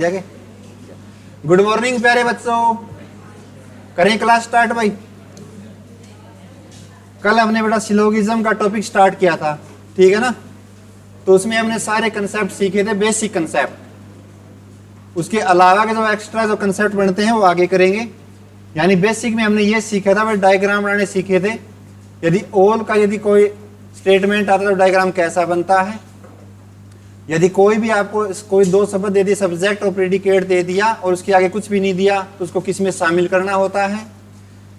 दिया के। Good morning प्यारे बच्चों, करें क्लास स्टार्ट भाई। कल हमने बेटा सिलोगिज्म का टॉपिक स्टार्ट किया था, ठीक है ना। तो उसमें हमने सारे कंसेप्ट सीखे थे, बेसिक कंसेप्ट। उसके अलावा के जो एक्स्ट्रा जो कंसेप्ट बनते हैं वो आगे करेंगे। यानी बेसिक में हमने ये सीखा था, डायग्राम बनाने सीखे थे। यदि ऑल का यदि कोई स्टेटमेंट आता है तो डायग्राम कैसा बनता है। यदि कोई भी आपको कोई दो शब्द दे दिए, सब्जेक्ट और प्रेडिकेट दे दिया और उसके आगे कुछ भी नहीं दिया, तो उसको किस में शामिल करना होता है।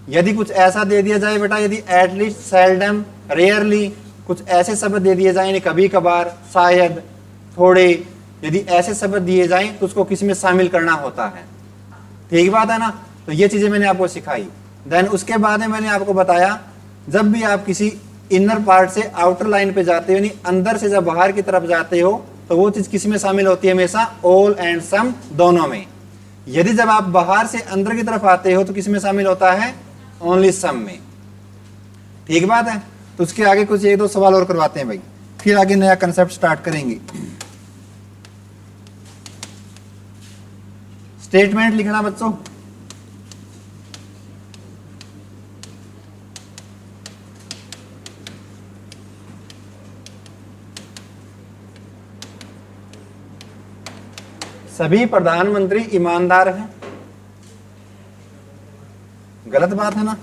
यदि कुछ ऐसा दे दिया जाए बेटा, यदि एटलीस्ट, सेल्डम, रेयरली, कुछ ऐसे शब्द दे दिए जाए, कभी कभार, शायद, थोड़े, यदि ऐसे शब्द दिए जाएं तो उसको किस में शामिल करना होता है। ठीक बात है ना। तो ये चीजें मैंने आपको सिखाई। देन उसके बाद में मैंने आपको बताया, जब भी आप किसी इनर पार्ट से आउटर लाइन पे जाते हो, यानी अंदर से जब बाहर की तरफ जाते हो, तो वो चीज किस में शामिल होती है, हमेशा ऑल एंड सम दोनों में। यदि जब आप बाहर से अंदर की तरफ आते हो तो किस में शामिल होता है, ओनली सम में। ठीक बात है। तो उसके आगे कुछ एक दो सवाल और करवाते हैं भाई, फिर आगे नया कंसेप्ट स्टार्ट करेंगे। स्टेटमेंट लिखना बच्चों। सभी प्रधानमंत्री ईमानदार हैं, गलत बात है ना।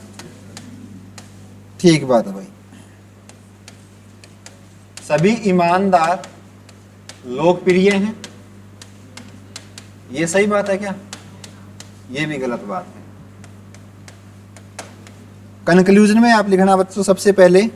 ठीक बात है भाई। सभी ईमानदार लोकप्रिय हैं, ये सही बात है क्या, ये भी गलत बात है। कंक्लूजन में आप लिखना बच्चों सबसे पहले,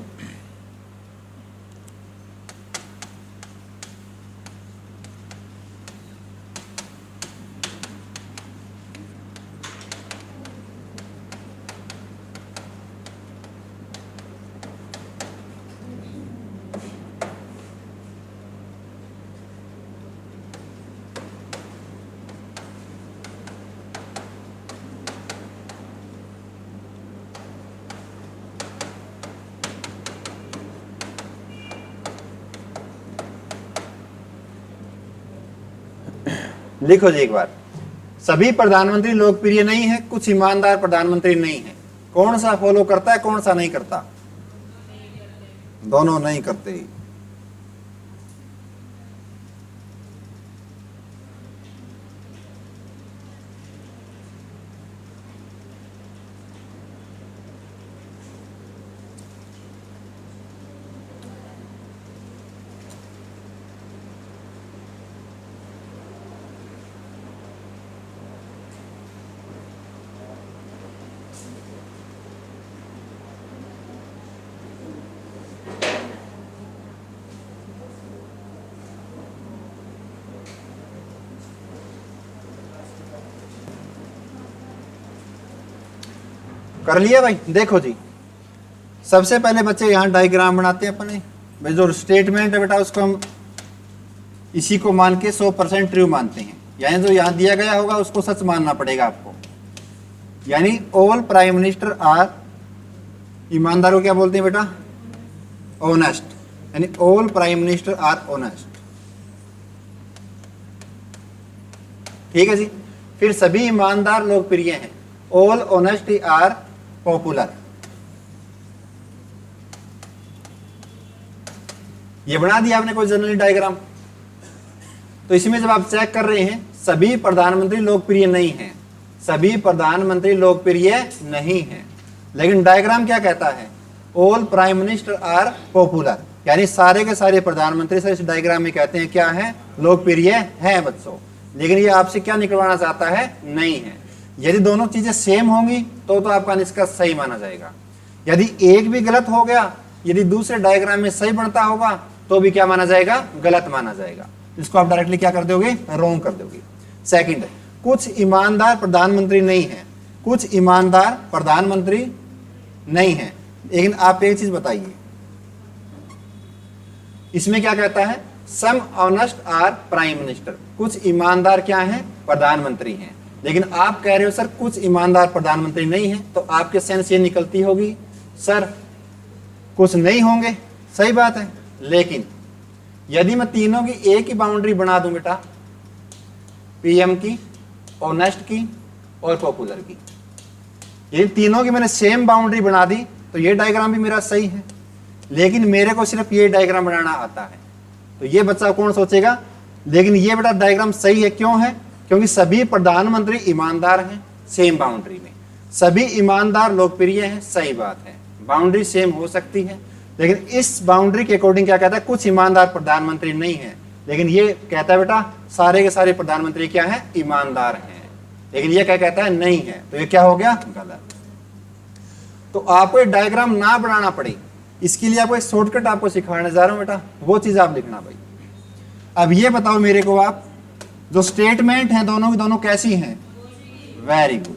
लिखो जी एक बार। सभी प्रधानमंत्री लोकप्रिय नहीं है, कुछ ईमानदार प्रधानमंत्री नहीं है। कौन सा फॉलो करता है, कौन सा नहीं करता, दोनों नहीं करते। कर लिया भाई। देखो जी, सबसे पहले बच्चे यहाँ डायग्राम बनाते हैं अपने। भाई जो स्टेटमेंट है बेटा, उसको हम इसी को मान के 100% ट्रू मानते हैं। यानी जो यहाँ दिया गया होगा उसको सच मानना पड़ेगा आपको। यानी ऑल प्राइम मिनिस्टर आर, ईमानदार को क्या बोलते हैं बेटा, ऑनेस्ट। यानी all prime minister are honest. ठीक है जी। फिर सभी ईमानदार लोकप्रिय हैं, ऑल ऑनेस्ट आर पॉपुलर। ये बना दिया आपने कोई जनरल डायग्राम। तो इसमें जब आप चेक कर रहे हैं, सभी प्रधानमंत्री लोकप्रिय नहीं हैं, सभी प्रधानमंत्री लोकप्रिय नहीं हैं, लेकिन डायग्राम क्या कहता है, all prime minister are popular. यानी सारे के सारे प्रधानमंत्री सर इस डायग्राम में कहते हैं क्या है, लोकप्रिय हैं बच्चों। लेकिन ये आपसे क्या निकलवाना चाहता है, नहीं है। यदि दोनों चीजें सेम होंगी तो आपका निष्कर्ष सही माना जाएगा। यदि एक भी गलत हो गया, यदि दूसरे डायग्राम में सही बनता होगा तो भी क्या माना जाएगा, गलत माना जाएगा। इसको आप डायरेक्टली क्या कर दोगे, रॉन्ग कर दोगे। सेकंड, कुछ ईमानदार प्रधानमंत्री नहीं है, कुछ ईमानदार प्रधानमंत्री नहीं है। लेकिन आप एक चीज बताइए, इसमें क्या कहता है, सम ऑनेस्ट आर प्राइम मिनिस्टर। कुछ ईमानदार क्या हैं, प्रधानमंत्री हैं। लेकिन आप कह रहे हो सर कुछ ईमानदार प्रधानमंत्री नहीं है, तो आपके सेंस ये निकलती होगी सर कुछ नहीं होंगे। सही बात है। लेकिन यदि मैं तीनों की एक ही बाउंड्री बना दूं बेटा, पीएम की, ऑनेस्ट की और पॉपुलर की। ये तीनों की मैंने सेम बाउंड्री बना दी तो ये डायग्राम भी मेरा सही है, लेकिन मेरे को सिर्फ ये डायग्राम बनाना आता है। तो ये बच्चा कौन सोचेगा, लेकिन ये बेटा डायग्राम सही है, क्यों है? क्योंकि सभी प्रधानमंत्री ईमानदार हैं सेम बाउंड्री में, सभी ईमानदार लोकप्रिय हैं, सही बात है, बाउंड्री सेम हो सकती है, लेकिन इस बाउंड्री के अकॉर्डिंग क्या कहता है, कुछ ईमानदार प्रधानमंत्री नहीं है, लेकिन ये कहता है बेटा सारे के सारे प्रधानमंत्री क्या है, ईमानदार हैं, लेकिन ये क्या कहता है, नहीं है। तो ये क्या हो गया, गलत। तो आपको एक डायग्राम ना बनाना पड़े, इसके लिए आपको एक शॉर्टकट आपको सिखाने जा रहा हूं बेटा, वो चीज आप लिखना भाई। अब ये बताओ मेरे को आप, जो स्टेटमेंट हैं दोनों की दोनों कैसी हैं, वेरी गुड।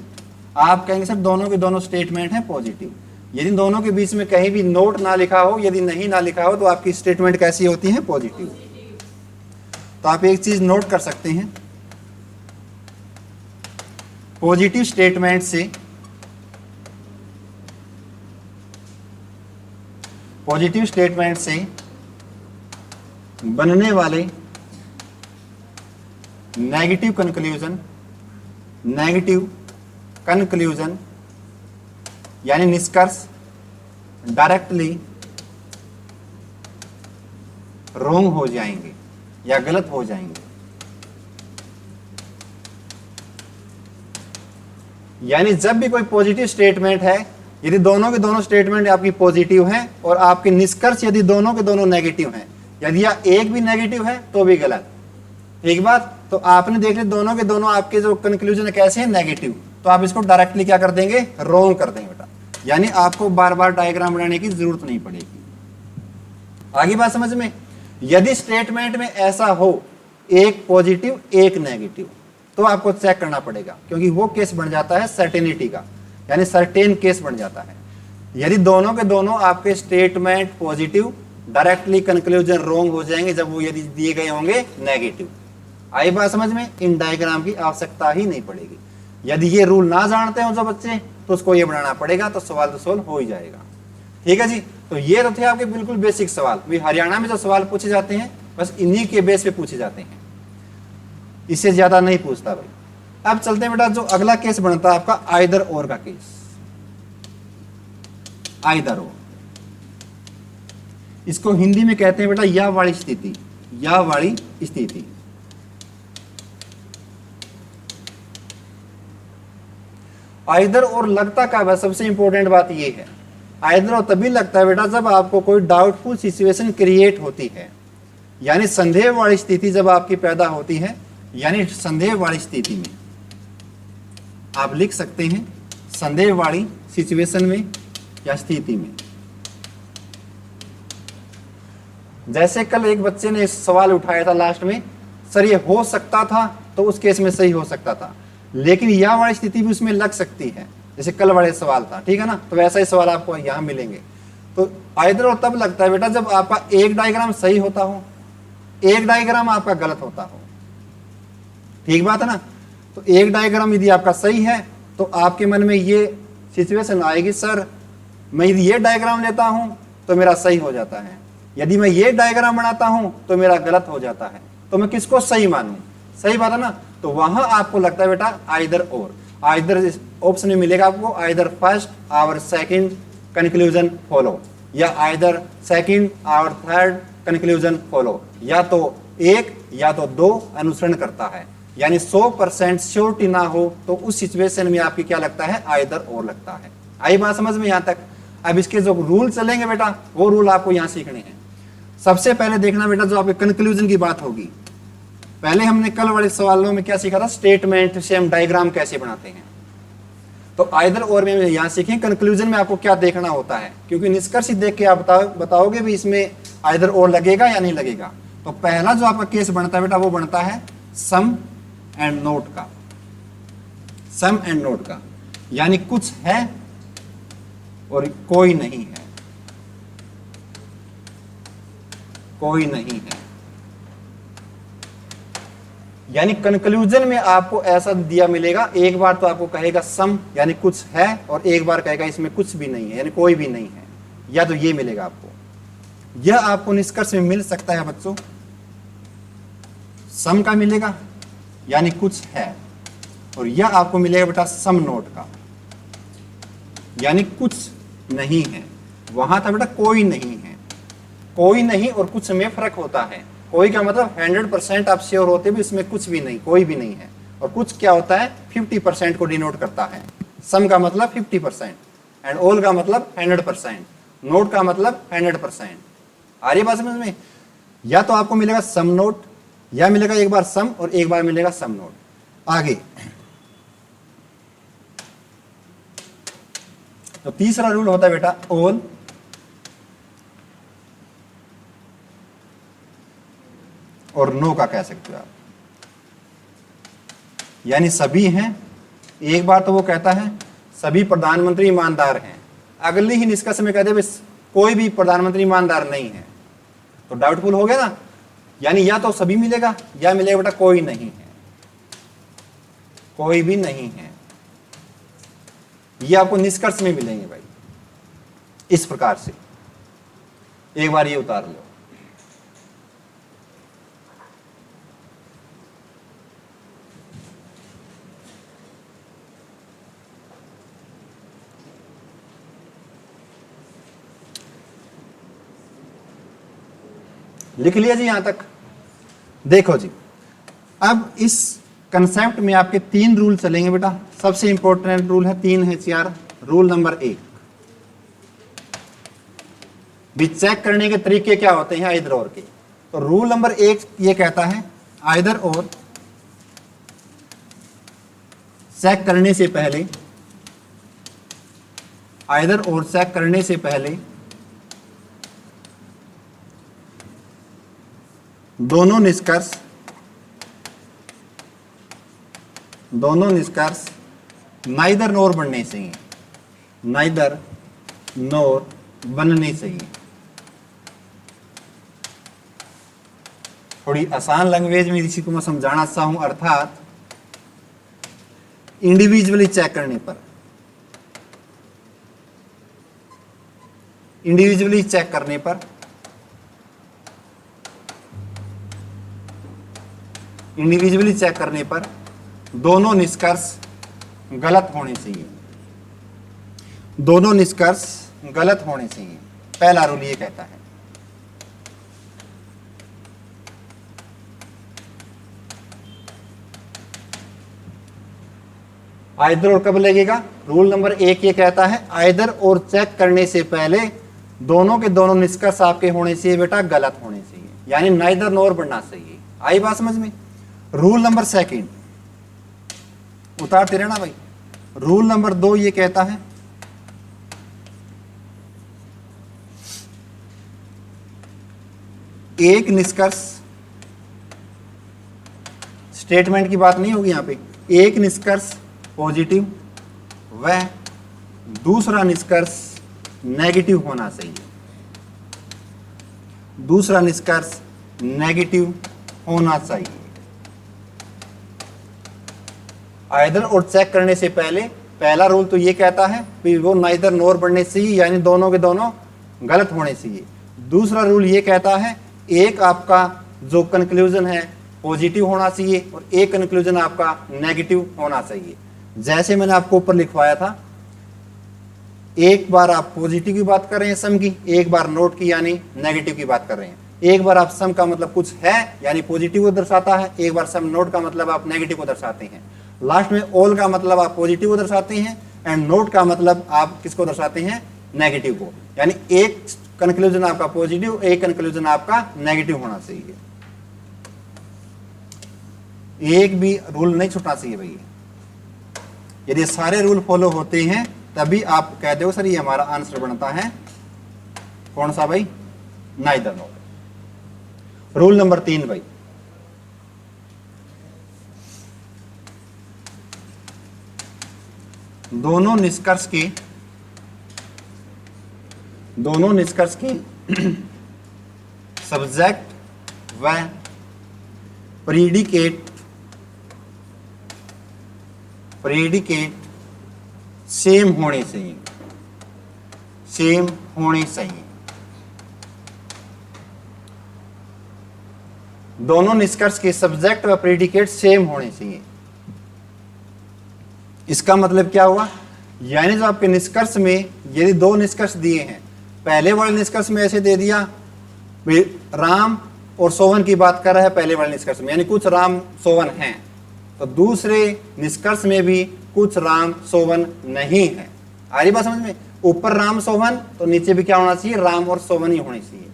आप कहेंगे सर दोनों के दोनों स्टेटमेंट हैं पॉजिटिव। यदि दोनों के बीच में कहीं भी नोट ना लिखा हो, यदि नहीं ना लिखा हो, तो आपकी स्टेटमेंट कैसी होती है, पॉजिटिव। तो आप एक चीज नोट कर सकते हैं, पॉजिटिव स्टेटमेंट से बनने वाले नेगेटिव कंक्लूजन यानी निष्कर्ष डायरेक्टली रॉन्ग हो जाएंगे या गलत हो जाएंगे। यानी जब भी कोई पॉजिटिव स्टेटमेंट है, यदि दोनों के दोनों स्टेटमेंट आपकी पॉजिटिव हैं और आपके निष्कर्ष यदि दोनों के दोनों नेगेटिव हैं, यदि या एक भी नेगेटिव है तो भी गलत। एक बात तो आपने देख लिया, दोनों के दोनों आपके जो कंक्लूजन कैसे हैं, नेगेटिव, तो आप इसको डायरेक्टली क्या कर देंगे, रॉन्ग कर देंगे बेटा। यानी आपको बार बार डायग्राम बनाने की जरूरत नहीं पड़ेगी। आगे बात समझ में। यदि स्टेटमेंट में ऐसा हो, एक पॉजिटिव एक नेगेटिव, तो आपको चेक करना पड़ेगा, क्योंकि वो केस बन जाता है सर्टेनिटी का, यानी सर्टेन केस बन जाता है। यदि दोनों के दोनों आपके statement positive, directly conclusion wrong हो जाएंगे जब वो यदि दिए गए होंगे नेगेटिव। आई बात समझ में। इन डायग्राम की आवश्यकता ही नहीं पड़ेगी। यदि ये रूल ना जानते हो जो बच्चे, तो उसको ये बनाना पड़ेगा, तो सवाल तो सोल्व हो ही जाएगा। ठीक है जी। तो ये तो थे आपके बिल्कुल बेसिक सवाल। भाई हरियाणा में जो सवाल पूछे जाते हैं बस इन्हीं के बेस पे पूछे जाते हैं, इससे ज्यादा नहीं पूछता भाई। अब चलते हैं बेटा, जो अगला केस बनता है आपका आइदर और का केस। आइदर और, इसको हिंदी में कहते हैं बेटा या वाली स्थिति, या वाली स्थिति। आइदर और लगता का है, सबसे इंपॉर्टेंट बात ये है, आइदर और तभी लगता है बेटा जब आपको कोई डाउटफुल सिचुएशन क्रिएट होती है, यानी संदेह वाली स्थिति जब आपकी पैदा होती है, यानी संदेह वाली स्थिति में आप लिख सकते हैं संदेह वाली सिचुएशन में या स्थिति में। जैसे कल एक बच्चे ने सवाल उठाया था लास्ट में, सर ये हो सकता था, तो उस केस में सही हो सकता था, लेकिन यह वाली स्थिति भी उसमें लग सकती है, जैसे कल वाले सवाल था, ठीक है ना। तो वैसा ही सवाल आपको यहां मिलेंगे। तो आइदर और तब लगता है बेटा जब आपका एक डायग्राम सही होता हो, एक डायग्राम आपका गलत होता हो। ठीक बात है ना। तो एक डायग्राम यदि आपका सही है तो आपके मन में ये सिचुएशन आएगी, सर मैं यदि ये डायग्राम लेता हूं तो मेरा सही हो जाता है, यदि मैं ये डायग्राम बनाता हूं तो मेरा गलत हो जाता है, तो मैं किसको सही मानूं। सही बात है ना। तो वहां आपको लगता है बेटा आइदर और, आइदर ऑप्शन में मिलेगा आपको आइदर फर्स्ट और सेकंड कंक्लूजन फॉलो, या आइदर सेकंड और थर्ड कंक्लूजन फॉलो, या तो एक या तो दो अनुसरण करता है। यानी 100% श्योरिटी ना हो तो उस सिचुएशन में आपकी क्या लगता है, आइदर और लगता है। आई बात समझ में यहां तक। अब इसके जो रूल चलेंगे बेटा, वो रूल आपको यहां सीखने हैं। सबसे पहले देखना बेटा, जो आपके कंक्लूजन की बात होगी, पहले हमने कल वाले सवालों में क्या सीखा था, स्टेटमेंट से हम डायग्राम कैसे बनाते हैं। तो आइदर और में यहां सीखें कंक्लूजन में आपको क्या देखना होता है, क्योंकि निष्कर्ष देख के आप बताओगे भी इसमें आइदर और लगेगा या नहीं लगेगा। तो पहला जो आपका केस बनता है बेटा, वो बनता है सम एंड नोट का। सम एंड नोट का यानी कुछ है और कोई नहीं है, कोई नहीं है। यानी कंक्लूजन में आपको ऐसा दिया मिलेगा, एक बार तो आपको कहेगा सम यानी कुछ है, और एक बार कहेगा इसमें कुछ भी नहीं है यानी कोई भी नहीं है, या तो ये मिलेगा आपको। यह आपको निष्कर्ष में मिल सकता है बच्चों, सम का मिलेगा यानी कुछ है, और यह आपको मिलेगा बेटा सम नोट का, यानी कुछ नहीं है। वहां था बेटा कोई नहीं है, कोई नहीं और कुछ में फर्क होता है। कोई का मतलब 100% आप श्योर होते भी इसमें कुछ भी नहीं, कोई भी नहीं है, और कुछ क्या होता है 50% को डिनोट करता है। सम का मतलब 50% एंड ऑल का मतलब 100%, नोट का मतलब 100%। आ रही बात समझ में? या तो आपको मिलेगा सम नोट, या मिलेगा एक बार सम और एक बार मिलेगा सम नोट। आगे तो तीसरा रूल होता है बेटा ऑल, और नो का कह सकते हो आप, यानी सभी हैं। एक बार तो वो कहता है सभी प्रधानमंत्री ईमानदार हैं, अगले ही निष्कर्ष में कहते बस कोई भी प्रधानमंत्री ईमानदार नहीं है, तो डाउटफुल हो गया ना। यानी या तो सभी मिलेगा या मिलेगा बेटा कोई नहीं है, कोई भी नहीं है। ये आपको निष्कर्ष में मिलेंगे भाई, इस प्रकार से। एक बार ये उतार लो। लिख लिया जी यहां तक? देखो जी, अब इस कंसेप्ट में आपके 3 रूल चलेंगे बेटा। सबसे इंपॉर्टेंट रूल है 3 है 4। रूल नंबर 1 भी चेक करने के तरीके क्या होते हैं आइदर और के। तो रूल नंबर 1 ये कहता है आइदर और चेक करने से पहले, आइदर और चेक करने से पहले दोनों निष्कर्ष नाइदर नोर बनने चाहिए, नाइदर नोर बनने चाहिए। थोड़ी आसान लैंग्वेज में इसी को मैं समझाना चाहूं, अर्थात इंडिविजुअली चेक करने पर, इंडिविजुअली चेक करने पर इंडिविजुअली चेक करने पर दोनों निष्कर्ष गलत होने चाहिए, दोनों निष्कर्ष गलत होने चाहिए। पहला रूल ये कहता है। आइदर और कब लगेगा? रूल नंबर 1 ये कहता है आइदर और चेक करने से पहले दोनों के दोनों निष्कर्ष आपके होने चाहिए बेटा गलत होने चाहिए, यानी नाइदर नोर बनना चाहिए। आई बात समझ में? रूल नंबर 2 उतारते रहना भाई। रूल नंबर 2 ये कहता है एक निष्कर्ष, स्टेटमेंट की बात नहीं होगी यहां पे, एक निष्कर्ष पॉजिटिव व दूसरा निष्कर्ष नेगेटिव होना चाहिए, दूसरा निष्कर्ष नेगेटिव होना चाहिए। आइदर और चेक करने से पहले पहला रूल तो ये कहता है कि वो नाइदर नोर बनने चाहिए, यानी दोनों के दोनों गलत होने चाहिए। दूसरा रूल ये कहता है एक आपका जो कंक्लूजन है पॉजिटिव होना चाहिए और एक कंक्लूजन आपका नेगेटिव होना चाहिए। जैसे मैंने आपको ऊपर लिखवाया था, एक बार आप पॉजिटिव की बात कर रहे हैं सम की, एक बार नोट की यानी नेगेटिव की बात कर रहे हैं। एक बार आप सम का मतलब कुछ है यानी पॉजिटिव को दर्शाता है, एक बार सम नोट का मतलब आप नेगेटिव को दर्शाते हैं। लास्ट में ऑल का मतलब आप पॉजिटिव को दर्शाते हैं एंड नोट का मतलब आप किसको दर्शाते हैं? नेगेटिव को। यानी एक कंक्लूजन आपका पॉजिटिव, एक कंक्लूजन आपका नेगेटिव होना चाहिए। एक भी रूल नहीं छूटना चाहिए भाई। यदि सारे रूल फॉलो होते हैं तभी आप कहते हो सर ये हमारा आंसर बनता है कौन सा भाई? नाइदर नोर। रूल नंबर 3 भाई, दोनों निष्कर्ष के सब्जेक्ट व प्रेडिकेट सेम होने चाहिए, सेम होने चाहिए। दोनों निष्कर्ष के सब्जेक्ट व प्रेडिकेट सेम होने चाहिए। इसका मतलब क्या हुआ, यानी जो आपके निष्कर्ष में यदि दो निष्कर्ष दिए हैं, पहले वाले निष्कर्ष में ऐसे दे दिया भाई राम और सोवन की बात कर रहा है पहले वाले निष्कर्ष में, यानी कुछ राम सोवन हैं, तो दूसरे निष्कर्ष में भी कुछ राम सोवन नहीं है। आ रही बात समझ में, ऊपर राम सोवन तो नीचे भी क्या होना चाहिए, राम और सोवन ही होनी चाहिए।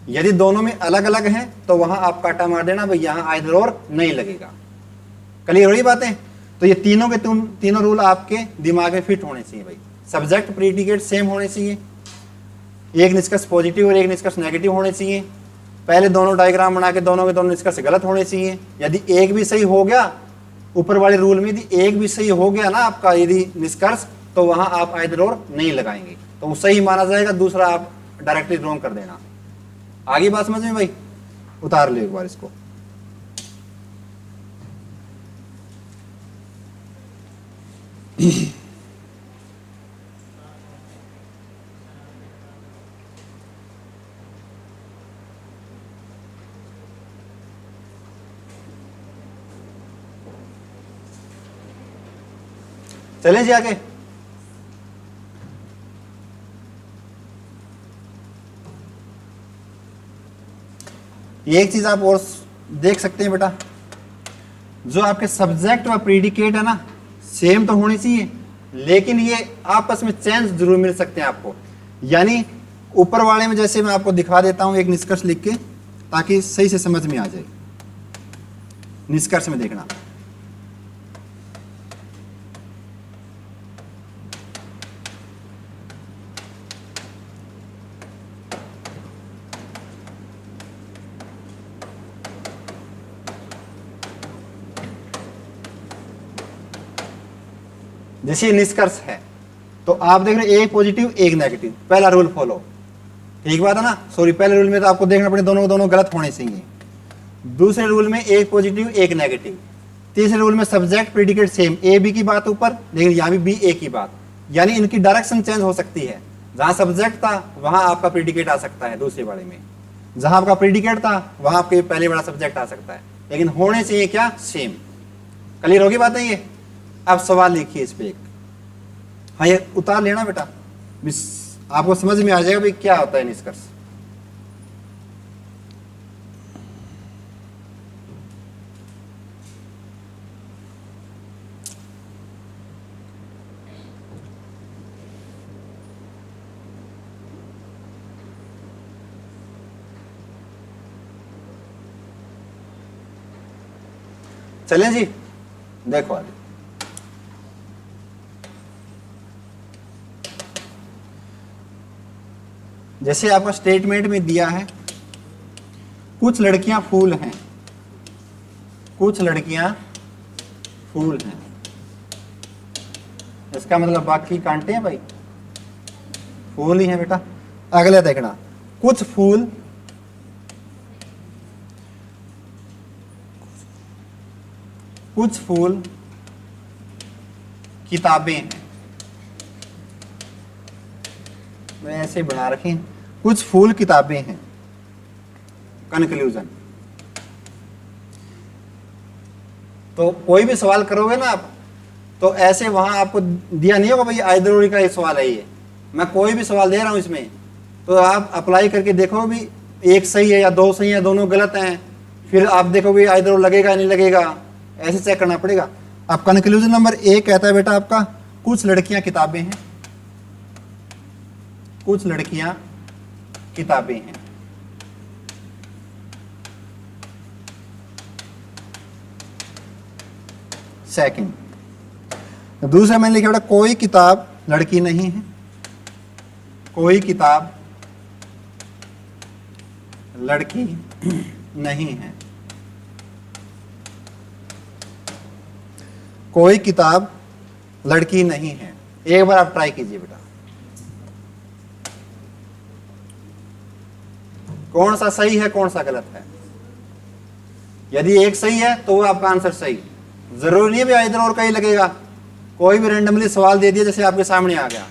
यदि दोनों में अलग अलग हैं तो वहां आप काटा मार देना भाई, यहां आइदर और नहीं लगेगा। क्लियर हो रही बातें। तो ये तीनों के तीनों रूल आपके दिमाग में फिट होने चाहिए भाई। सब्जेक्ट प्रीडिकेट सेम होने चाहिए, एक निष्कर्ष पॉजिटिव और एक निष्कर्ष नेगेटिव होने चाहिए। पहले दोनों डायग्राम बना के दोनों के दोनों निष्कर्ष गलत होने चाहिए। यदि एक भी सही हो गया ऊपर वाले रूल में, यदि एक भी सही हो गया ना आपका यदि निष्कर्ष, तो वहां आप आइदर और नहीं लगाएंगे, तो वो सही माना जाएगा, दूसरा आप डायरेक्टली रॉन्ग कर देना। आगे बात समझ में भाई, उतार लो एक बार इसको। चलें जी आगे। एक चीज आप और देख सकते हैं बेटा, जो आपके सब्जेक्ट व प्रीडिकेट है ना सेम तो होनी चाहिए, लेकिन ये आपस में चेंज जरूर मिल सकते हैं आपको। यानी ऊपर वाले में जैसे मैं आपको दिखा देता हूं एक निष्कर्ष लिख के, ताकि सही से समझ में आ जाए। निष्कर्ष में देखना, जैसे निष्कर्ष है तो आप देख रहे एक पॉजिटिव एक नेगेटिव, पहला रूल फॉलो, ठीक बात है ना। सॉरी, पहले रूल में तो आपको देखना पड़े दोनों दोनों गलत होने चाहिए। दूसरे रूल में एक पॉजिटिव एक नेगेटिव। तीसरे रूल में subject predicate same, A B की बात ऊपर, लेकिन यहाँ भी बी ए की बात, यानी इनकी डायरेक्शन चेंज हो सकती है। जहां सब्जेक्ट था वहां आपका प्रेडिकेट आ सकता है दूसरे वाले में, जहां आपका प्रेडिकेट था वहां आपके पहले वाला सब्जेक्ट आ सकता है, लेकिन होने चाहिए क्या, सेम। क्लियर होगी बात है ये। अब सवाल लिखिए इस पे एक, हाँ ये उतार लेना बेटा, आपको समझ में आ जाएगा भाई क्या होता है निष्कर्ष। चलें जी, देखो आगे। जैसे आपका स्टेटमेंट में दिया है कुछ लड़कियां फूल हैं, कुछ लड़कियां फूल हैं, इसका मतलब बाकी कांटे हैं भाई, फूल ही हैं बेटा। अगले देखना, कुछ फूल किताबें हैं, मैं ऐसे बना रखे हैं, कुछ फूल किताबें हैं। कंक्लूजन, तो कोई भी सवाल करोगे ना आप, तो ऐसे वहां आपको दिया नहीं होगा भाई आइदर का ये सवाल है, ये मैं कोई भी सवाल दे रहा हूं इसमें, तो आप अप्लाई करके देखो भी एक सही है या दो सही है, दोनों गलत हैं, फिर आप देखो भी आइदर लगेगा या नहीं लगेगा, ऐसे चेक करना पड़ेगा। अब कंक्लूजन नंबर ए कहता है बेटा आपका कुछ लड़कियां किताबें हैं, कुछ लड़कियां किताबें हैं। सेकंड, दूसरा मैंने लिखा बेटा कोई किताब लड़की नहीं है, कोई किताब लड़की नहीं है, कोई किताब लड़की नहीं है। एक बार आप ट्राई कीजिए बेटा, कौन सा सही है कौन सा गलत है। यदि एक सही है तो वो आपका आंसर सही, जरूरी नहीं है भी इधर और कहीं लगेगा। कोई भी रैंडमली सवाल दे दिया जैसे आपके सामने आ गया,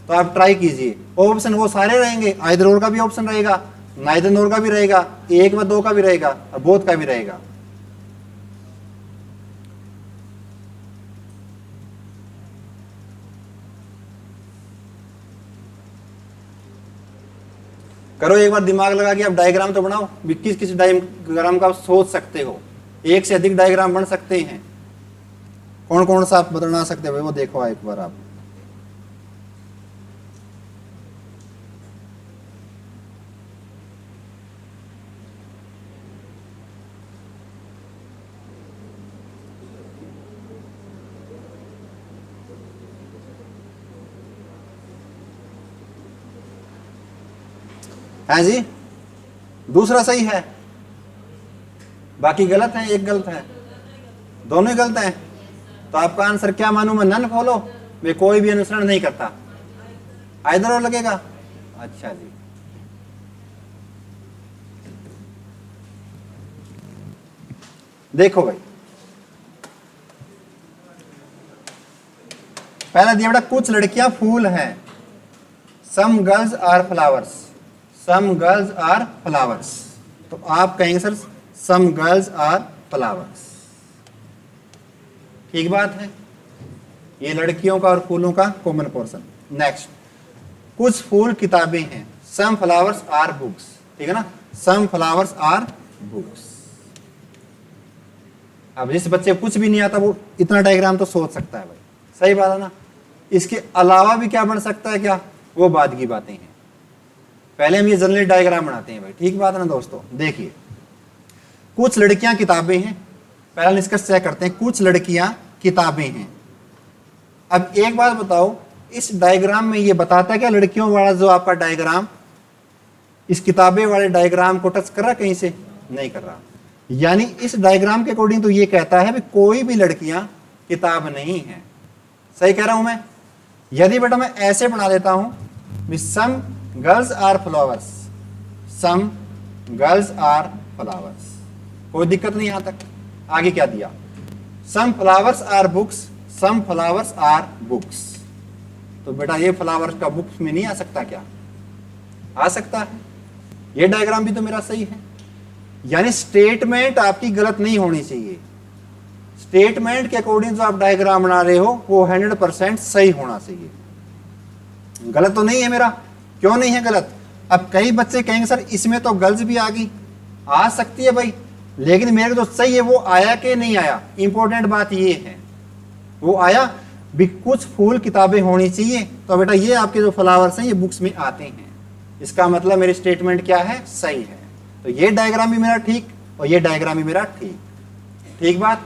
तो आप ट्राई कीजिए, ऑप्शन वो सारे रहेंगे, इधर और का भी ऑप्शन रहेगा, नाइदर नोर का भी रहेगा, एक व दो का भी रहेगा और बोथ का भी रहेगा। करो एक बार दिमाग लगा के, अब डायग्राम तो बनाओ। किस किस डायग्राम का आप सोच सकते हो, एक से अधिक डायग्राम बन सकते हैं। कौन कौन सा आप बना सकते हो वो देखो एक बार आप। है जी, दूसरा सही है, बाकी गलत है, एक गलत है, दोनों ही गलत हैं। तो आपका आंसर क्या मानूं मैं, नन फॉलो, मैं कोई भी अनुसरण नहीं करता, आइदर और लगेगा। अच्छा जी, देखो भाई, पहला दिया बेटा कुछ लड़कियां फूल हैं, some girls are flowers, some girls are flowers. तो आप कहेंगे sir some girls are flowers, ठीक बात है, ये लड़कियों का और फूलों का कॉमन पोर्शन। नेक्स्ट, कुछ फूल किताबें हैं, सम फ्लावर्स आर बुक्स, ठीक है ना, सम फ्लावर्स आर बुक्स। अब जिस बच्चे को कुछ भी नहीं आता वो इतना डायग्राम तो सोच सकता है भाई, सही बात है ना। इसके अलावा भी क्या बन सकता है क्या, वो बाद की बातें हैं, पहले हम ये जनरल डायग्राम बनाते हैं भाई, ठीक बात है ना दोस्तों। देखिए कुछ लड़कियां किताबें हैं, पहला निष्कर्ष चेक करते हैं, कुछ लड़कियां किताबें हैं। अब एक बात बताओ, इस डायग्राम में ये बताता है क्या लड़कियों वाला जो आपका डायग्राम इस किताबें वाले डायग्राम को टच कर रहा कहीं से, नहीं कर रहा। यानी इस डायग्राम के अकॉर्डिंग तो ये कहता है भी कोई भी लड़कियां किताब नहीं है, सही कह रहा हूं मैं। यदि बेटा मैं ऐसे बना देता हूं, some girls are flowers, some girls are flowers, कोई दिक्कत नहीं यहां तक। आगे क्या दिया, some flowers are books, some flowers are books. तो बेटा ये फ्लावर्स का बुक्स में नहीं आ सकता क्या, आ सकता है। ये डायग्राम भी तो मेरा सही है, यानी स्टेटमेंट आपकी गलत नहीं होनी चाहिए। स्टेटमेंट के अकॉर्डिंग जो आप डायग्राम बना रहे हो वो 100% सही होना चाहिए, गलत तो नहीं है मेरा। क्यों नहीं है गलत, अब कई बच्चे कहेंगे सर इसमें तो गर्ल्स भी आ गई, आ सकती है भाई, लेकिन मेरे को जो सही है वो आया कि नहीं आया। इंपॉर्टेंट बात ये है वो आया भी, कुछ फूल किताबें होनी चाहिए। तो बेटा ये आपके जो फ्लावर्स हैं ये बुक्स में आते हैं, इसका मतलब मेरी स्टेटमेंट क्या है, सही है। तो ये डायग्राम भी मेरा ठीक और ये डायग्राम भी मेरा ठीक, ठीक बात।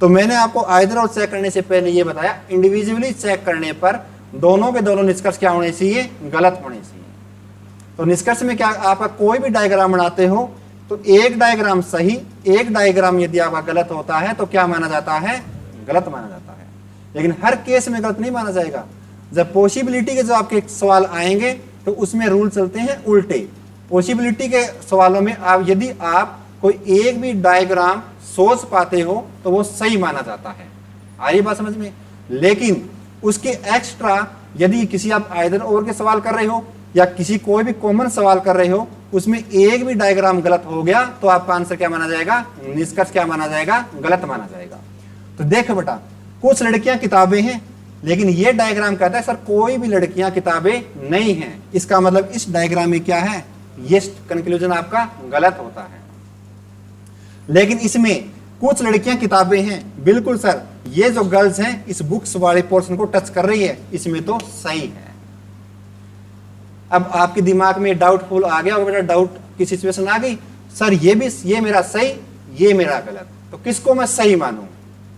तो मैंने आपको आइदर और चेक करने से पहले ये बताया, इंडिविजुअली चेक करने पर दोनों के दोनों निष्कर्ष क्या होने चाहिए, गलत होने चाहिए। तो निष्कर्ष में क्या, आपका कोई भी डायग्राम बनाते हो तो एक डायग्राम सही, एक डायग्राम यदि आपका गलत होता है तो क्या माना जाता है, गलत माना जाता है। लेकिन हर केस में गलत नहीं माना जाएगा। जब पॉसिबिलिटी के जो आपके सवाल आएंगे तो उसमें रूल चलते हैं उल्टे। पॉसिबिलिटी के सवालों में आप यदि आप कोई एक भी डायग्राम सोच पाते हो तो वो सही माना जाता है, आ रही बात समझ में। लेकिन उसके एक्स्ट्रा यदि किसी आप आइदर और के सवाल कर रहे हो या किसी कोई भी कॉमन सवाल कर रहे हो, उसमें एक भी डायग्राम गलत हो गया तो आपका आंसर क्या माना जाएगा, निष्कर्ष क्या माना जाएगा, गलत माना जाएगा। तो देखो बेटा, कुछ लड़कियां किताबें हैं, लेकिन ये डायग्राम कहता है सर कोई भी लड़कियां किताबें नहीं हैं। इसका मतलब इस डायग्राम में क्या है, ये कंक्लूजन आपका गलत होता है। लेकिन इसमें कुछ लड़कियां किताबें हैं, बिल्कुल सर, ये जो गर्ल्स हैं इस बुक्स वाले पोर्शन को टच कर रही है, इसमें तो सही है। अब आपके दिमाग में डाउटफुल आ गया होगा बेटा, डाउट की सिचुएशन आ गई, सर ये मेरा सही, ये मेरा गलत, तो किसको मैं सही मानूं,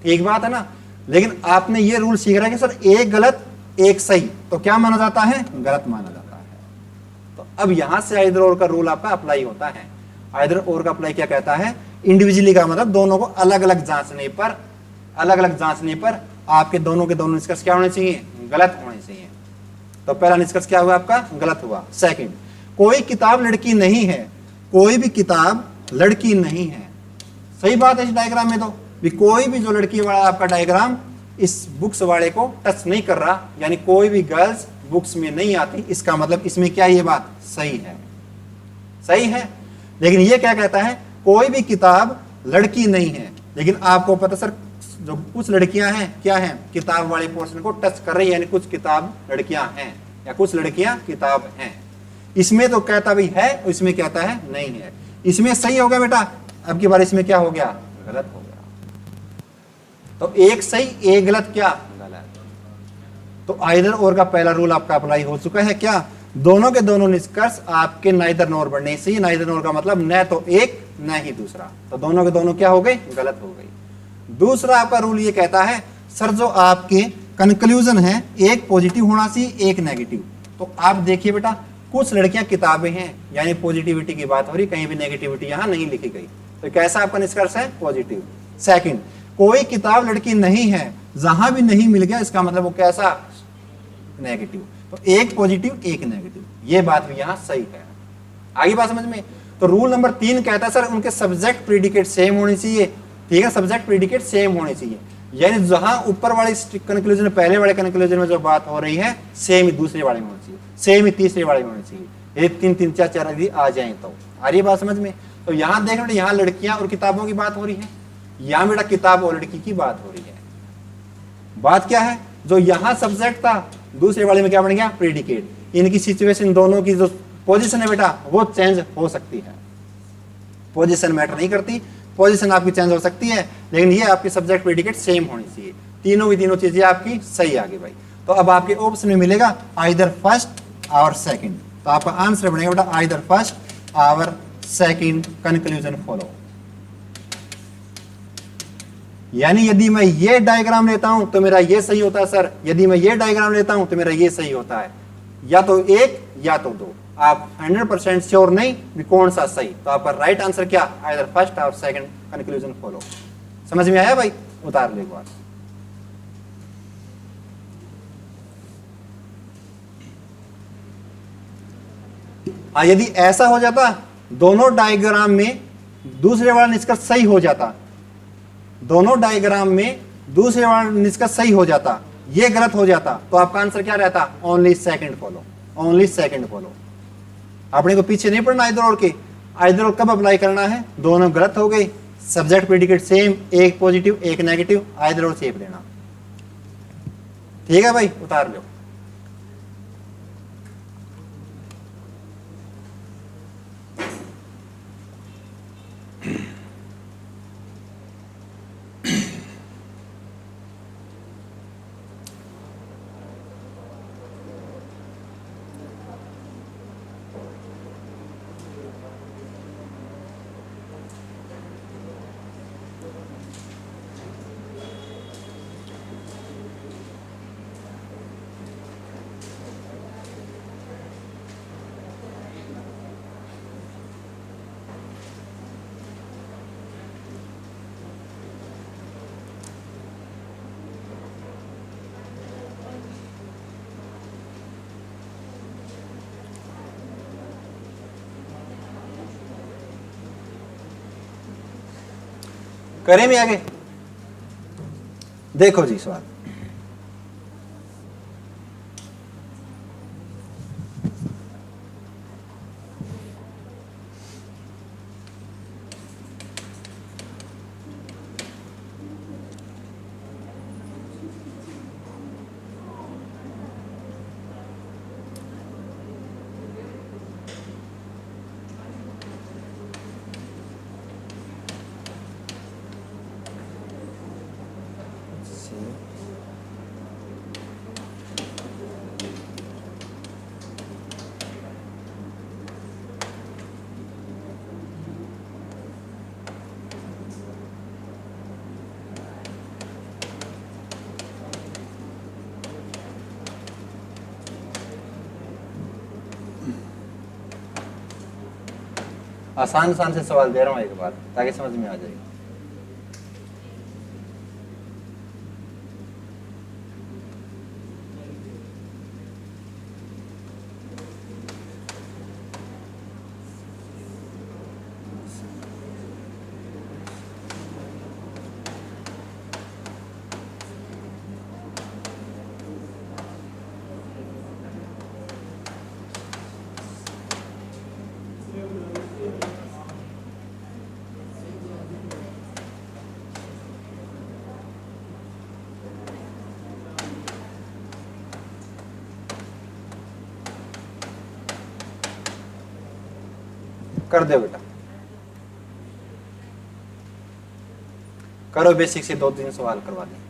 ठीक बात है ना। लेकिन आपने ये रूल सीख रहा है कि सर एक गलत एक सही, तो क्या माना जाता है, गलत माना जाता है। तो अब यहां से आइदर और का रूल आपका अप्लाई होता है। आइदर और का अप्लाई क्या कहता है, इंडिविजुअली का मतलब दोनों को अलग अलग जांचने पर आपके दोनों के दोनों निष्कर्ष क्या होने चाहिए, गलत होने चाहिए। तो पहला निष्कर्ष क्या हुआ आपका, गलत हुआ। सेकंड, कोई किताब लड़की नहीं है, कोई भी किताब लड़की नहीं है, सही बात है। इस डायग्राम में तो भी कोई भी जो लड़की वाला आपका डायग्राम इस बुक्स वाले को टच नहीं कर रहा, यानी कोई भी गर्ल्स बुक्स में नहीं आती। इसका मतलब इसमें क्या, ये बात सही है, सही है। लेकिन ये क्या कहता है, कोई भी किताब लड़की नहीं है। लेकिन आपको पता सर, जो कुछ लड़कियां हैं क्या हैं, किताब वाले पोर्शन को टच कर रही है, यानी कुछ किताब लड़कियां हैं या कुछ लड़कियां किताब हैं। इसमें तो कहता भी है, इसमें कहता है नहीं है। इसमें सही हो गया बेटा, अब की बार इसमें क्या हो गया, गलत हो गया। तो एक सही एक गलत, क्या गलत। तो आइदर और का पहला रूल आपका अप्लाई हो चुका है। क्या, दोनों के दोनों निष्कर्ष आपके नाइदर नोर बनने चाहिए। नाइदर नोर का मतलब न तो एक न ही दूसरा, तो दोनों के दोनों क्या हो गए, गलत हो गई। दूसरा आपका रूल ये कहता है सर, जो आपके कंक्लूजन है एक पॉजिटिव होना चाहिए एक नेगेटिव। तो आप देखिए बेटा, कुछ लड़कियां किताबें हैं, यानी पॉजिटिविटी की बात हो रही, कहीं भी नेगेटिविटी यहां नहीं लिखी गई। तो कैसा आपका निष्कर्ष है, पॉजिटिव। सेकंड, कोई किताब लड़की नहीं है, जहां भी नहीं मिल गया इसका मतलब वो कैसा, नेगेटिव। तो एक पॉजिटिव एक नेगेटिव, ये बात भी यहां सही है। आगे बात समझ में। तो रूल नंबर 3 कहता है सर, उनके सब्जेक्ट प्रीडिकेट सेम होनी चाहिए। ठीक है, सब्जेक्ट प्रीडिकेट सेम होनी चाहिए, यानी जहां ऊपर वाले कंक्लूजन पहले वाले कंक्लूजन में जो बात हो रही है, सेम ही दूसरे वाले में होनी चाहिए, सेम ही तीसरे वाले में होनी चाहिए। ये 3 3 4 4 यदि आ जाए तो आ रही बात समझ में। तो यहां देख रहे, यहाँ लड़कियां और किताबों की बात हो रही है, यहां बेटा किताब और लड़की की बात हो रही है। बात क्या है, जो यहां सब्जेक्ट था दूसरे वाले में क्या बन गया, प्रेडिकेट। इनकी सिचुएशन, दोनों की जो पोजीशन है बेटा वो चेंज हो सकती है। पोजीशन मैटर नहीं करती, पोजीशन आपकी चेंज हो सकती है, लेकिन ये आपकी सब्जेक्ट प्रेडिकेट सेम होनी चाहिए। तीनों की तीनों चीजें आपकी सही आ गई भाई। तो अब आपके ऑप्शन में मिलेगा आइदर फर्स्ट और सेकंड। तो आपका आंसर बनेगा बेटा आइदर फर्स्ट और सेकंड कंक्लूजन फॉलो। यानी यदि मैं ये डायग्राम लेता हूं तो मेरा ये सही होता है सर, यदि मैं ये डायग्राम लेता हूं तो मेरा ये सही होता है, या तो एक या तो दो। आप 100% श्योर नहीं भी कौन सा सही। तो आपका राइट आंसर क्या, आइदर फर्स्ट और सेकंड कंक्लूजन फॉलो। समझ में आया भाई, उतार ले एक बार। हाँ, यदि ऐसा हो जाता दोनों डायग्राम में दूसरे वाला निष्कर्ष सही हो जाता, दोनों डायग्राम में दूसरे वाला निष्कर्ष सही हो जाता, ये गलत हो जाता, तो आपका आंसर क्या रहता, only second follow, only second follow. अपने को पीछे नहीं पड़ना आइदर और के। आइदर और कब अप्लाई करना है, दोनों गलत हो गई, सब्जेक्ट प्रेडिकेट सेम, एक पॉजिटिव एक नेगेटिव, आइदर और सेफ लेना। ठीक है भाई, उतार लो। करें भी आगे, देखो जी सवाल। आसान आसान से सवाल दे रहा हूं एक बार, ताकि समझ में आ जाए। कर दो बेटा, करो बेसिक से 2-3 सवाल करवा दें।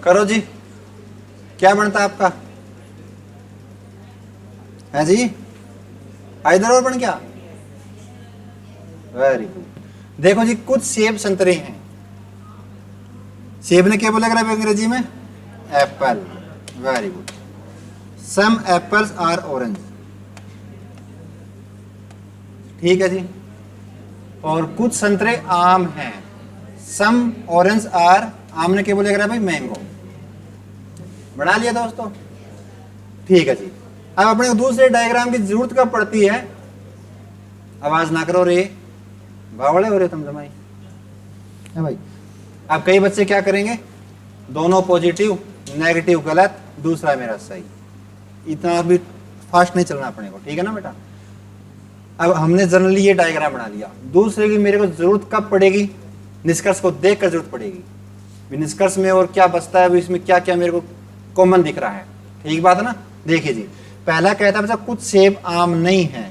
करो जी, क्या बनता आपका है जी? इधर और बन गया, वेरी गुड। देखो जी, कुछ सेब संतरे हैं, सेब ने क्या बोला अगर अंग्रेजी में? Apple, very good. Some apples are orange, ठीक है जी। और कुछ संतरे आम हैं, सम ऑरेंज आर, आम ने क्या बोले अगर भाई? मैंगो। बना लिया दोस्तों, ठीक है जी। अब अपने को दूसरे डायग्राम की जरूरत कब पड़ती है? आवाज ना करो रे, बावड़े हो रहे तुम जमाई है भाई। अब कई बच्चे क्या करेंगे, दोनों पॉजिटिव नेगेटिव गलत, दूसरा मेरा सही। इतना भी फास्ट नहीं चलना अपने को, ठीक है ना बेटा। अब हमने जनरली ये डायग्राम बना लिया, दूसरे की मेरे को जरूरत कब पड़ेगी? निष्कर्ष को देखकर जरूरत पड़ेगी। निष्कर्ष में और क्या बचता है, इसमें क्या क्या मेरे को कॉमन दिख रहा है, ठीक बात है ना। देखिए जी, पहला कहता है बच्चा कुछ सेब आम नहीं है,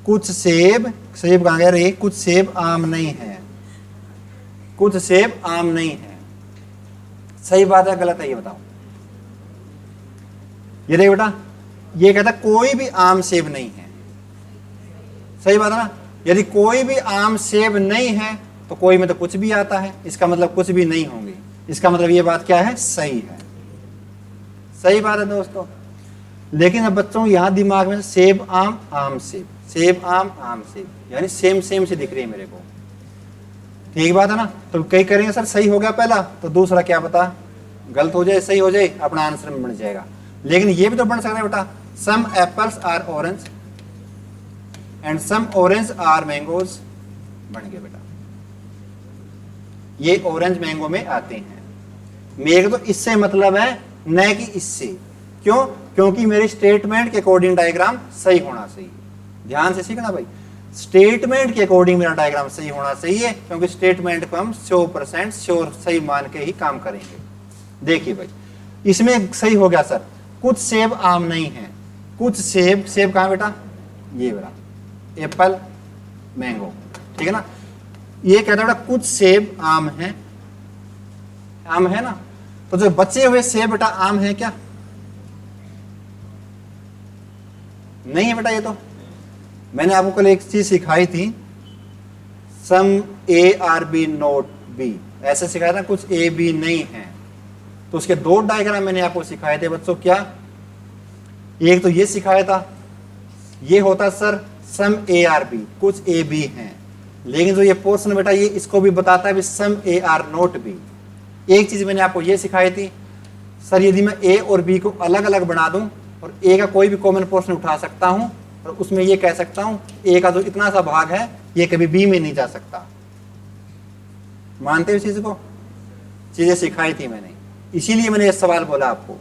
कुछ सेब, सेब कहां गया रे? कुछ सेब आम नहीं है, कुछ सेब आम नहीं है। सही बात है गलत है ये बताओ? ये देख बेटा, ये कहता कोई भी आम सेब नहीं है, सही बात है ना। यदि कोई भी आम सेब नहीं है तो कोई में तो कुछ भी आता है, इसका मतलब कुछ भी नहीं होंगे, इसका मतलब ये बात क्या है? सही है, सही बात है दोस्तों। लेकिन अब बच्चों यहां दिमाग में सेब आम, आम सेब, सेब आम, आम सेब, यानी सेम सेम से दिख रही है मेरे को, ठीक बात है ना। तो कई करेंगे सर सही हो गया पहला, तो दूसरा क्या पता गलत हो जाए, सही हो जाए, अपना आंसर में बन जाएगा। लेकिन ये भी तो बन सकता है बेटा, some apples are orange and some orange are mangoes, बन गया बेटा। ये ऑरेंज मैंगो में आते हैं, मेरे तो इससे मतलब है न कि इससे। क्यों? क्योंकि मेरी स्टेटमेंट के अकॉर्डिंग डायग्राम सही होना चाहिए। ध्यान से सीखना भाई, स्टेटमेंट के अकॉर्डिंग मेरा डायग्राम सही होना चाहिए, क्योंकि स्टेटमेंट को हम 100% श्योर सही मान के ही काम करेंगे। देखिए भाई, इसमें सही हो गया सर, कुछ सेब आम नहीं है, कुछ सेब, सेब कहां बेटा? ये बेटा एप्पल मैंगो, ठीक है ना। ये कहता है बेटा कुछ सेब आम है, आम है ना, तो जो बचे हुए सेब बेटा आम है क्या? नहीं है बेटा। ये तो मैंने आपको कल एक चीज सिखाई थी, some A are B not B, ऐसे सिखाया था, कुछ ए बी नहीं है। तो उसके दो डायग्राम मैंने आपको सिखाए थे बच्चों। क्या? एक तो ये सिखाया था, ये होता sir some A are B, कुछ ए बी हैं। लेकिन जो ये पोर्शन बेटा ये इसको भी बताता है सम ए आर नोट बी। एक चीज मैंने आपको ये सिखाई थी सर, यदि मैं ए और बी को अलग अलग बना दूं और ए का कोई भी कॉमन पोर्शन उठा सकता हूं और उसमें ये कह सकता हूं ए का जो इतना सा भाग है ये कभी बी में नहीं जा सकता। मानते हो इस चीज को? चीजें सिखाई थी मैंने, इसीलिए मैंने ये सवाल बोला आपको।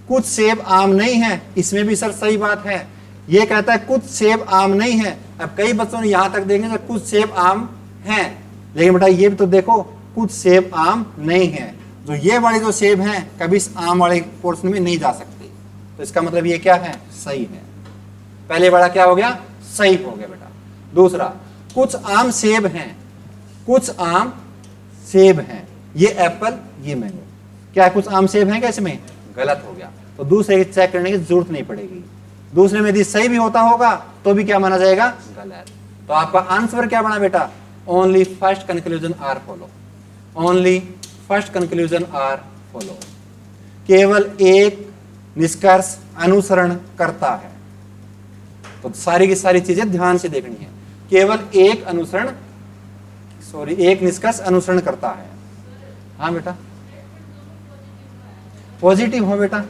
कुछ सेब आम नहीं है, इसमें भी सर सही बात है। ये कहता है कुछ सेब आम नहीं है। अब कई बच्चों ने यहां तक देखेंगे कुछ सेब आम हैं, लेकिन बेटा ये भी तो देखो कुछ सेब आम नहीं है। जो ये वाले जो सेब हैं कभी इस आम वाले पोर्शन में नहीं जा सकते, तो इसका मतलब ये क्या है? सही है। पहले वाला क्या हो गया? सही हो गया बेटा। दूसरा, कुछ आम सेब हैं, कुछ आम सेब हैं, ये एप्पल ये मैंगो, क्या कुछ आम सेब हैं क्या? इसमें गलत हो गया, तो दूसरे चेक करने की जरूरत नहीं पड़ेगी। दूसरे में यदि सही भी होता होगा तो भी क्या माना जाएगा? गलत। तो आपका आंसर क्या बना बेटा? Only first conclusion are follow, only first conclusion are follow. केवल एक निष्कर्ष, अनुसरण करता है। तो सारी की सारी चीजें ध्यान से देखनी है। केवल एक अनुसरण, सॉरी, एक निष्कर्ष अनुसरण करता है। हाँ बेटा, पॉजिटिव हो बेटा।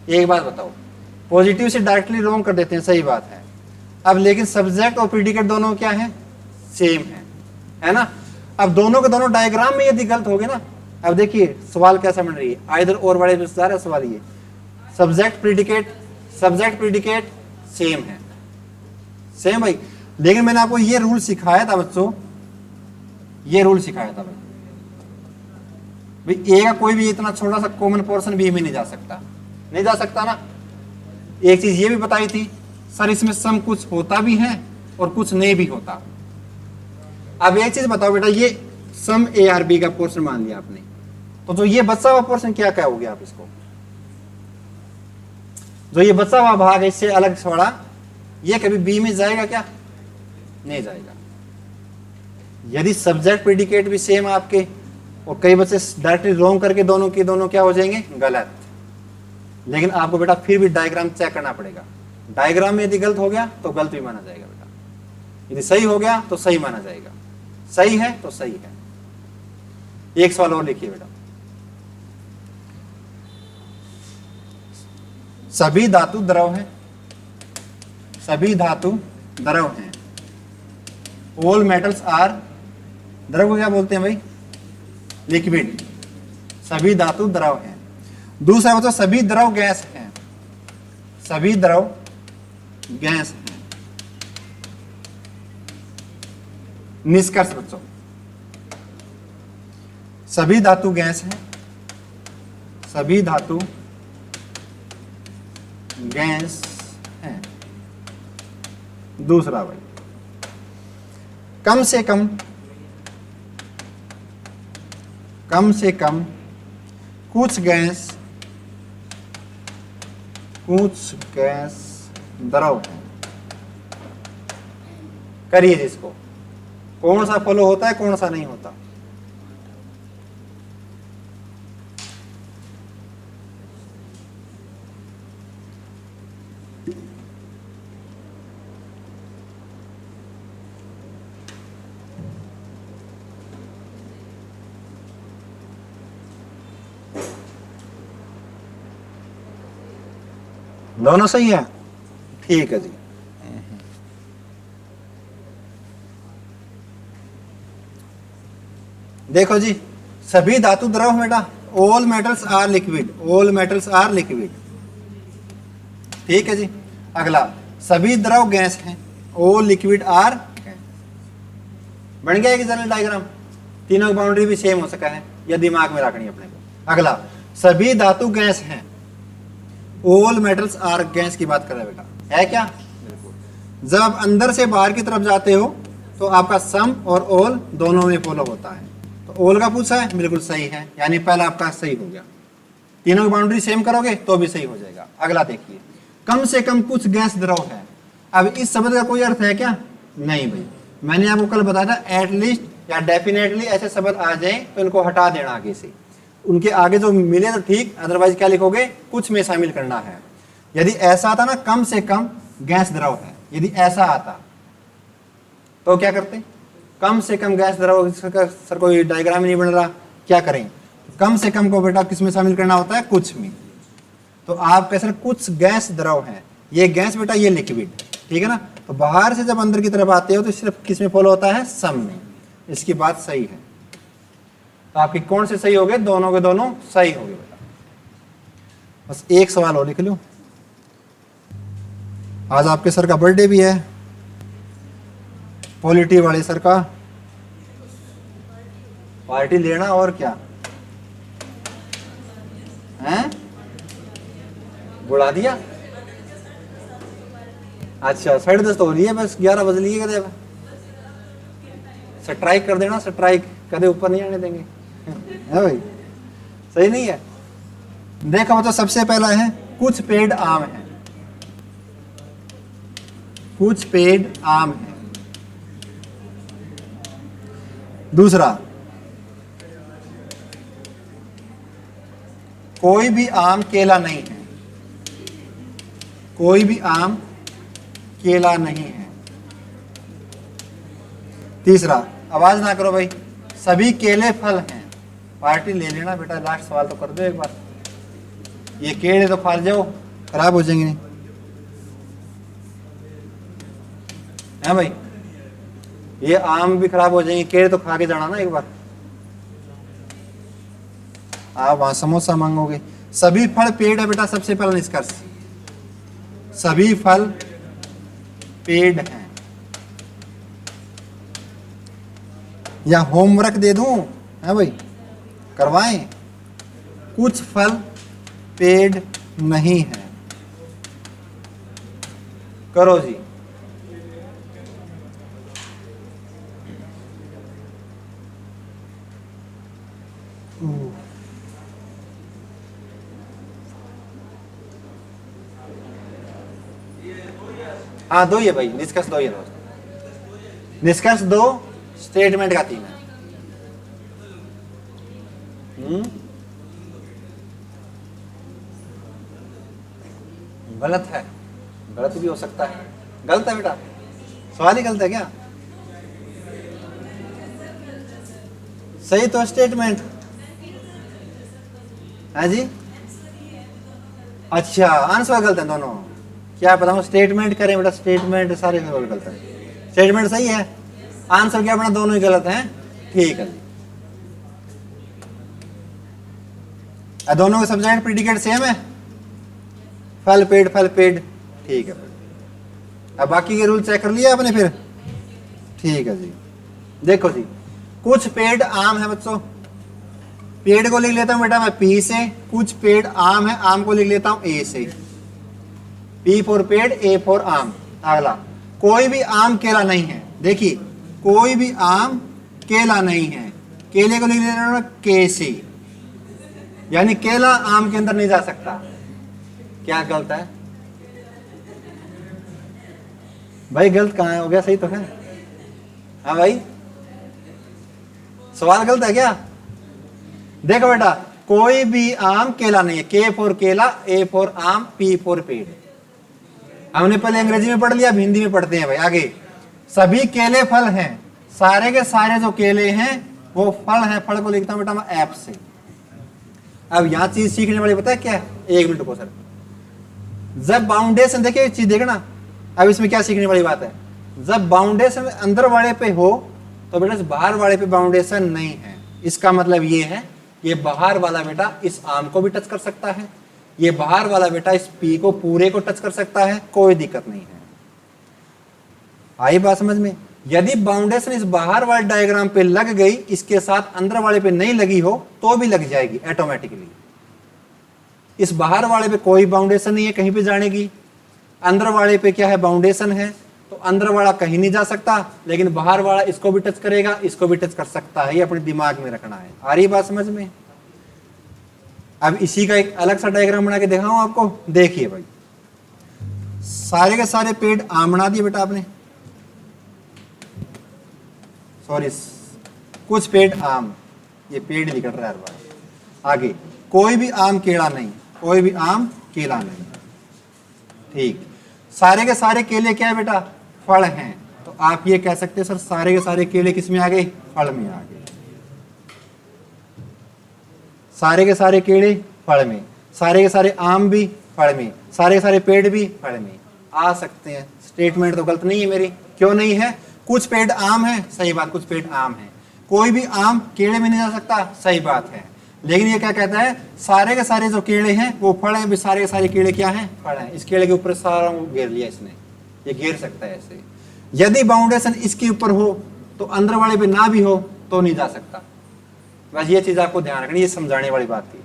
एक बात बताओ, पॉजिटिव से डायरेक्टली रॉन्ग कर देते हैं, सही बात है। अब लेकिन सब्जेक्ट और प्रीडिकेट दोनों क्या है, सेम है ना। अब दोनों के दोनों डायग्राम में यदि गलत हो गए ना, अब देखिए सवाल कैसा बन रही है, आइदर और वाले विस्तार है सवाल ये, सब्जेक्ट प्रीडिकेट सेम है, सेम भाई। लेकिन मैंने आपको ये रूल सिखाया था बच्चों, ये रूल सिखाया था भाई ए का कोई भी इतना छोटा सा कॉमन पोर्शन बी में नहीं जा सकता, नहीं जा सकता ना। एक चीज ये भी बताई थी सर, इसमें सम कुछ होता भी है और कुछ नहीं भी होता। अब एक चीज बताओ बेटा, ये सम ए आर बी का पोर्शन मान लिया आपने, तो जो ये बचा हुआ पोर्शन क्या कहोगे आप इसको, जो ये बचा हुआ भाग है इससे अलग छोड़ा, ये कभी बी में जाएगा क्या, नहीं जाएगा। यदि सब्जेक्ट प्रेडिकेट भी सेम आपके, और कई बच्चे डायरेक्टली रॉन्ग करके दोनों के दोनों क्या हो जाएंगे, गलत। लेकिन आपको बेटा फिर भी डायग्राम चेक करना पड़ेगा। डायग्राम में यदि गलत हो गया तो गलत भी माना जाएगा बेटा, यदि सही हो गया तो सही माना जाएगा, सही है तो सही है। एक सवाल और लिखिए बेटा, सभी धातु द्रव हैं, सभी धातु द्रव हैं, ऑल मेटल्स आर, द्रव को क्या बोलते हैं भाई, लिक्विड। सभी धातु द्रव हैं। दूसरा बच्चों, सभी द्रव गैस हैं, सभी द्रव गैस हैं। निष्कर्ष बच्चों, सभी धातु गैस हैं, सभी धातु गैस हैं। दूसरा भाई, कम से कम कुछ गैस द्रव है। करिए जिसको, कौन सा फॉलो होता है कौन सा नहीं होता। दोनों सही है, ठीक है जी। देखो जी, सभी धातु द्रव बेटा, all metals are liquid, all metals are liquid, ठीक है जी। अगला, सभी द्रव गैस हैं, ऑल लिक्विड आर गैस। बन गया एक जनरल डायग्राम, तीनों की बाउंड्री भी सेम हो सका है, यह दिमाग में रखनी है अपने को। अगला, सभी धातु गैस हैं, ऑल मेटल्स आर गैस की बात कर रहे हैं बेटा, है क्या। जब आप अंदर से बाहर की तरफ जाते हो तो आपका सम और ऑल दोनों में फॉलो होता है। तो ऑल का पूछा है, बिल्कुल सही है, यानी पहला आपका सही हो गया। तीनों की बाउंड्री सेम करोगे तो भी सही हो जाएगा। अगला देखिए, कम से कम कुछ गैस द्रव है। अब इस शब्द का कोई अर्थ है क्या, नहीं भाई। मैंने आपको कल बताया था एटलीस्ट या डेफिनेटली ऐसे शब्द आ जाए तो इनको हटा देना आगे से, उनके आगे जो मिले तो ठीक, अदरवाइज क्या लिखोगे, कुछ में शामिल करना है। यदि ऐसा आता ना, कम से कम गैस द्रव है, यदि ऐसा आता तो क्या करते, कम से कम गैस द्रव, सर कोई डायग्राम ही नहीं बन रहा, क्या करें। कम से कम को बेटा किस में शामिल करना होता है, कुछ में। तो आप कैसे, कुछ गैस द्रव है, ये गैस बेटा ये लिक्विड, ठीक है ना। तो बाहर से जब अंदर की तरफ आते हो तो सिर्फ किस में फॉलो होता है, सम में। इसकी बात सही है। तो आपकी कौन से सही हो गए, दोनों के दोनों सही हो गए बेटा। बस एक सवाल और लिख लो। आज आपके सर का बर्थडे भी है, पॉलिटी वाले सर का, पार्टी लेना और क्या हैं, बुला दिया। अच्छा 10:30 तो हो रही है, बस 11 बज लिए कदे, स्ट्राइक कर देना, स्ट्राइक कदे ऊपर नहीं आने देंगे, है भाई, सही नहीं है। देखो तो सबसे पहला है, कुछ पेड़ आम है, कुछ पेड़ आम है। दूसरा, कोई भी आम केला नहीं है, कोई भी आम केला नहीं है। तीसरा, आवाज ना करो भाई, सभी केले फल हैं। पार्टी ले लेना बेटा, लास्ट सवाल तो कर दो एक बार। ये केले तो खा जाओ, खराब हो जाएंगे नहीं है भाई, ये आम भी खराब हो जाएंगे, केले तो खा के जाना ना एक बार। आप वहां समोसा मांगोगे। सभी फल पेड़ है बेटा, सबसे पहला निष्कर्ष, सभी फल पेड़ हैं। या होमवर्क दे दूं है भाई, करवाएं। कुछ फल पेड़ नहीं है, करो जी। हाँ दो ही है भाई, निष्कर्ष दो ही है दोस्त, निष्कर्ष दो, स्टेटमेंट का 3 है। गलत है, गलत भी हो सकता है, गलत है बेटा, सवाल ही गलत है क्या? सही तो स्टेटमेंट है जी। अच्छा, आंसर गलत है दोनों, क्या पता, स्टेटमेंट करें बेटा, स्टेटमेंट सारे गलत है, स्टेटमेंट सही है, आंसर क्या अपना दोनों ही गलत हैं। ठीक है जी, दोनों के सब्जेक्ट प्रीडिकेट सेम है, फल पेड़ फल पेड़, ठीक है। अब बाकी के रूल चेक कर लिया आपने फिर, ठीक है जी। देखो जी, कुछ पेड़ आम है बच्चों, पेड़ को लिख लेता हूं बेटा मैं पी से, कुछ पेड़ आम है, आम को लिख लेता हूं ए से, पी फॉर पेड़, ए फॉर आम। अगला, कोई भी आम केला नहीं है, देखिए कोई भी आम केला नहीं है, केले को लिख लेना के से, यानी केला आम के अंदर नहीं जा सकता। क्या गलत है भाई? गलत कहां है, हो गया, सही तो है। हाँ भाई, सवाल गलत है क्या? देखो बेटा, कोई भी आम केला नहीं है, के फॉर केला, ए फॉर आम, पी फॉर पेड़। हमने पहले अंग्रेजी में पढ़ लिया, अब हिंदी में पढ़ते हैं भाई। आगे, सभी केले फल हैं, सारे के सारे जो केले हैं वो फल हैं, फल को लिखता हूं बेटा मैं एफ से। अब यहां चीज सीखने वाली पता है क्या है? एक मिनट को सर, जब बाउंडेशन, देखिए चीज देखना, अब इसमें क्या सीखने वाली बात है, जब बाउंडेशन अंदर वाले पे हो तो बेटा बाहर वाले पे बाउंडेशन नहीं है। इसका मतलब ये है, ये बाहर वाला बेटा इस आम को भी टच कर सकता है, ये बाहर वाला बेटा इस पी को पूरे को टच कर सकता है, कोई दिक्कत नहीं है। आई बात समझ में? यदि बाउंडेशन इस बाहर वाले डायग्राम पे लग गई, इसके साथ अंदर वाले पे नहीं लगी हो तो भी लग जाएगी ऑटोमेटिकली। इस बाहर वाले पे कोई बाउंडेशन नहीं है कहीं पे जाने की, अंदर वाले पे क्या है, बाउंडेशन है, तो अंदर वाला कहीं नहीं जा सकता, लेकिन बाहर वाला इसको भी टच करेगा, इसको भी टच कर सकता है, ये अपने दिमाग में रखना है। आ रही बात समझ में? अब इसी का एक अलग सा डायग्राम बना के दिखाऊं आपको, देखिए भाई, सारे के सारे पेड़ आम बना दिए बेटा आपने, सॉरी कुछ पेड़ आम, ये पेड़ निकल रहा है हर बार। आगे, कोई भी आम केला नहीं, कोई भी आम केला नहीं, ठीक। सारे के सारे केले क्या है बेटा? फल हैं, तो आप ये कह सकते हैं सर सारे के सारे केले किस में आ गए? फल में आ गए। सारे के सारे केले फल में, सारे के सारे आम भी फल में, सारे के सारे पेड़ भी फल में आ सकते हैं। स्टेटमेंट तो गलत नहीं है मेरी, क्यों नहीं है? कुछ पेड़ आम है, सही बात, कुछ पेड़ आम है, कोई भी आम केले में नहीं जा सकता, सही बात है। लेकिन ये क्या कहता है, सारे के सारे जो केले हैं वो फल हैं, भी सारे के सारे केले क्या हैं? फल हैं। इस केले के ऊपर सारा घेर लिया इसने, ये घेर सकता है ऐसे। यदि बाउंडेशन इसके ऊपर हो तो अंदर वाले पे ना भी हो तो नहीं जा सकता। बस ये चीज आपको ध्यान रखनी, ये समझाने वाली बात थी।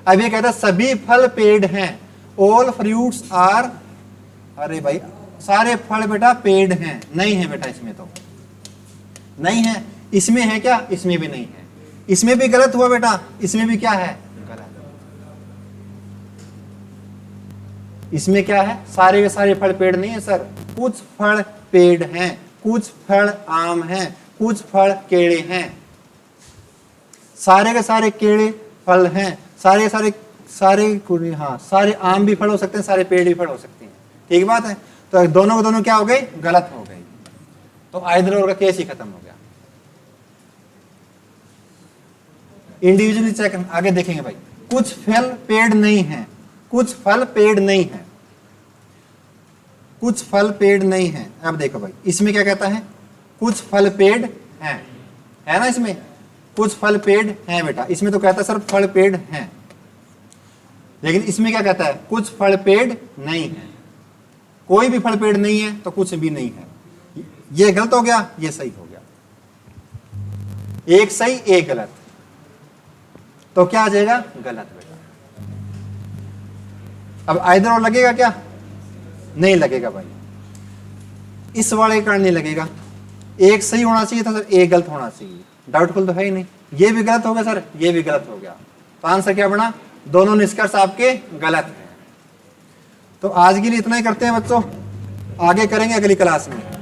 अब ये कहता है सभी फल पेड़ हैं, ऑल फ्रूट्स आर, अरे भाई सारे फल बेटा पेड़ हैं, नहीं है बेटा, इसमें तो नहीं है। इसमें है क्या? इसमें भी नहीं है। इसमें भी गलत हुआ बेटा, इसमें भी क्या है? गलत। इसमें क्या है? सारे के सारे फल पेड़ नहीं है सर, कुछ फल पेड़ हैं, कुछ फल आम हैं, कुछ फल केले हैं। सारे के सारे केले फल हैं, सारे के सारे हाँ सारे आम भी फल हो सकते हैं, सारे पेड़ भी फल हो सकते हैं। ठीक बात है। तो दोनों को दोनों क्या हो गई, गलत हो गई। तो आइदर और का केस ही खत्म हो गया। इंडिविजुअली चेक आगे देखेंगे भाई। कुछ फल पेड़ नहीं है, कुछ फल पेड़ नहीं है, कुछ फल पेड़ नहीं है। अब देखो भाई इसमें क्या कहता है, कुछ फल पेड़ हैं, है ना, इसमें कुछ फल पेड़ हैं बेटा। इसमें तो कहता है सर फल पेड़ हैं, लेकिन इसमें क्या कहता है, कुछ फल पेड़ नहीं है। कोई भी फल पेड़ नहीं है तो कुछ भी नहीं है। ये गलत हो गया, ये सही हो गया। एक सही एक गलत, तो क्या आ जाएगा, गलत बेटा। अब आइदर और लगेगा क्या, नहीं लगेगा भाई। इस वाले के कारण नहीं लगेगा। एक सही होना चाहिए था सर, एक गलत होना चाहिए। डाउटफुल तो है ही नहीं। ये भी गलत हो गया सर, ये भी गलत हो गया। तो आंसर क्या बना, दोनों निष्कर्ष आपके गलत हैं। तो आज के लिए इतना ही करते हैं बच्चों, आगे करेंगे अगली क्लास में।